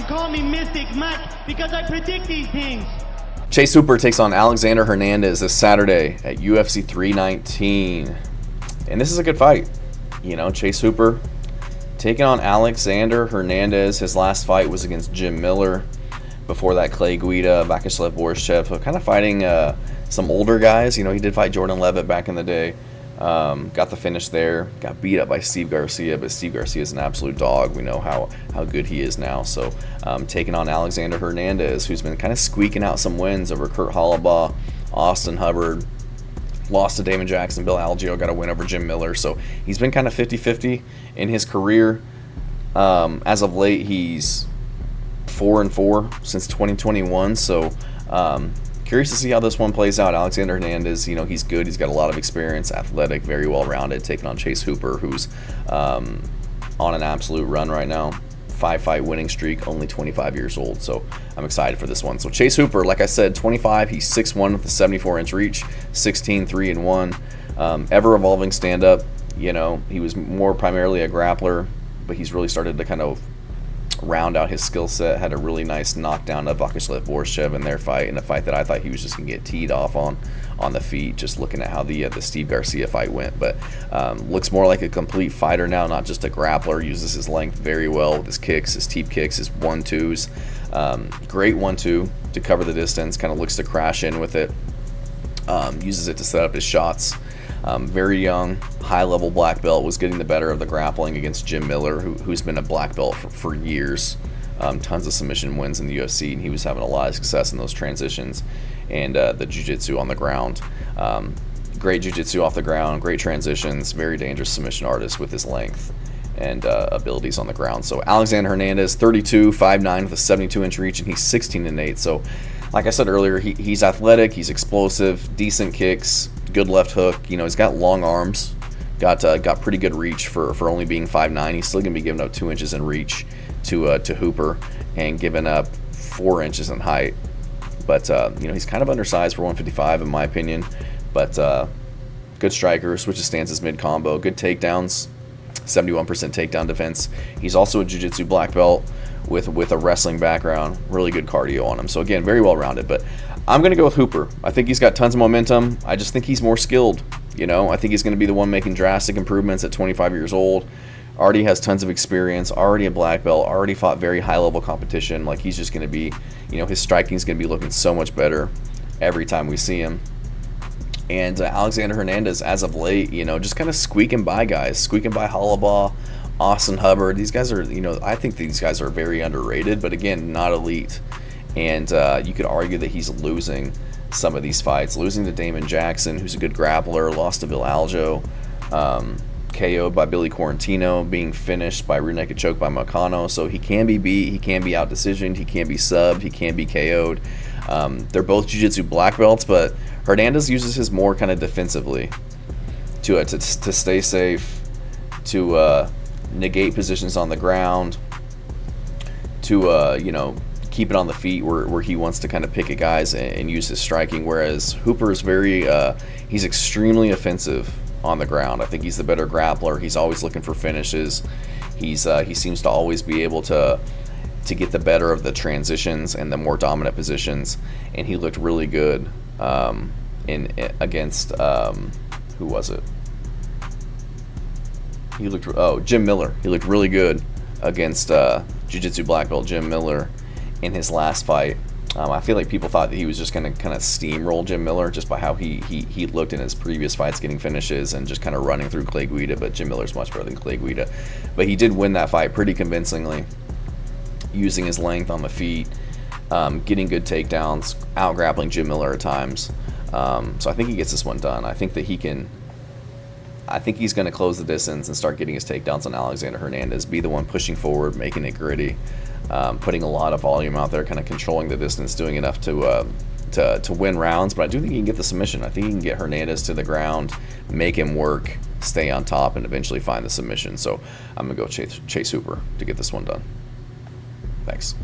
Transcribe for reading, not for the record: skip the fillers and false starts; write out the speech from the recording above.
call me Mystic Mike because I predict these things. Chase Hooper takes on Alexander Hernandez this Saturday at UFC 319. And this is a good fight. You know, Chase Hooper taking on Alexander Hernandez. His last fight was against Jim Miller. Before that, Clay Guida, Vyacheslav Borz, kind of fighting some older guys. You know, he did fight Jordan Levitt back in the day. Got the finish there. Got beat up by Steve Garcia, but Steve Garcia is an absolute dog. We know how good he is now. So taking on Alexander Hernandez, who's been kind of squeaking out some wins over Kurt Hollabaugh, Austin Hubbard, lost to Damon Jackson, Bill Algeo got a win over Jim Miller. So he's been kind of 50-50 in his career. As of late, he's 4-4 since 2021. So curious to see how this one plays out. Alexander Hernandez, you know, he's good. He's got a lot of experience, athletic, very well-rounded, taking on Chase Hooper, who's on an absolute run right now. 5-fight winning streak, only 25 years old. So I'm excited for this one. So Chase Hooper, like I said, 25. He's 6'1" with a 74-inch reach, 16-3-1. Ever-evolving stand-up. You know, he was more primarily a grappler, but he's really started to kind of round out his skill set. Had a really nice knockdown of Vyacheslav Borz in their fight, in a fight that I thought he was just going to get teed off on the feet, just looking at how the Steve Garcia fight went. But looks more like a complete fighter now, not just a grappler. Uses his length very well with his kicks, his teep kicks, his 1-2s. Great 1-2 to cover the distance, kind of looks to crash in with it. Uses it to set up his shots. Very young, high-level black belt, was getting the better of the grappling against Jim Miller, who's been a black belt for years. Tons of submission wins in the UFC, and he was having a lot of success in those transitions and the jiu-jitsu on the ground. Great jiu-jitsu off the ground, great transitions, very dangerous submission artist with his length and abilities on the ground. So Alexander Hernandez, 32, 5'9", with a 72-inch reach, and he's 16-8. So like I said earlier, he's athletic, he's explosive, decent kicks, good left hook. You know, he's got long arms, got pretty good reach for only being 5'9". He's still going to be giving up 2 inches in reach to Hooper and giving up 4 inches in height. But, you know, he's kind of undersized for 155 in my opinion. But good striker, switches stances mid-combo, good takedowns, 71% takedown defense. He's also a jiu-jitsu black belt with a wrestling background, really good cardio on him. So again, very well-rounded. But I'm going to go with Hooper. I think he's got tons of momentum. I just think he's more skilled. You know, I think he's going to be the one making drastic improvements at 25 years old. Already has tons of experience, already a black belt, already fought very high-level competition. Like, he's just going to be, you know, his striking is going to be looking so much better every time we see him. And Alexander Hernandez, as of late, you know, just kind of squeaking by guys, squeaking by Hollabaugh, Austin Hubbard. These guys are, you know, I think these guys are very underrated, but again, not elite. And you could argue that he's losing some of these fights, losing to Damon Jackson, who's a good grappler, lost to Bill Algeo, KO'd by Billy Quarantino, being finished by rear naked choke by Moicano. So he can be beat, he can be out decisioned, he can be subbed, he can be KO'd. They're both jiu-jitsu black belts, but Hernandez uses his more kind of defensively to stay safe, to negate positions on the ground, to you know, keep it on the feet where he wants to kind of pick at guys and use his striking. Whereas Hooper is he's extremely offensive on the ground. I think he's the better grappler. He's always looking for finishes. He seems to always be able to get the better of the transitions and the more dominant positions. And he looked really good against who was it? Jim Miller. He looked really good against jiu-jitsu black belt Jim Miller in his last fight. I feel like people thought that he was just going to kind of steamroll Jim Miller just by how he looked in his previous fights, getting finishes and just kind of running through Clay Guida, but Jim Miller's much better than Clay Guida. But he did win that fight pretty convincingly, using his length on the feet, getting good takedowns, out-grappling Jim Miller at times. So I think he gets this one done. I think he's going to close the distance and start getting his takedowns on Alexander Hernandez, be the one pushing forward, making it gritty, putting a lot of volume out there, kind of controlling the distance, doing enough to win rounds. But I do think he can get the submission. I think he can get Hernandez to the ground, make him work, stay on top, and eventually find the submission. So I'm going to go Chase Hooper to get this one done. Thanks.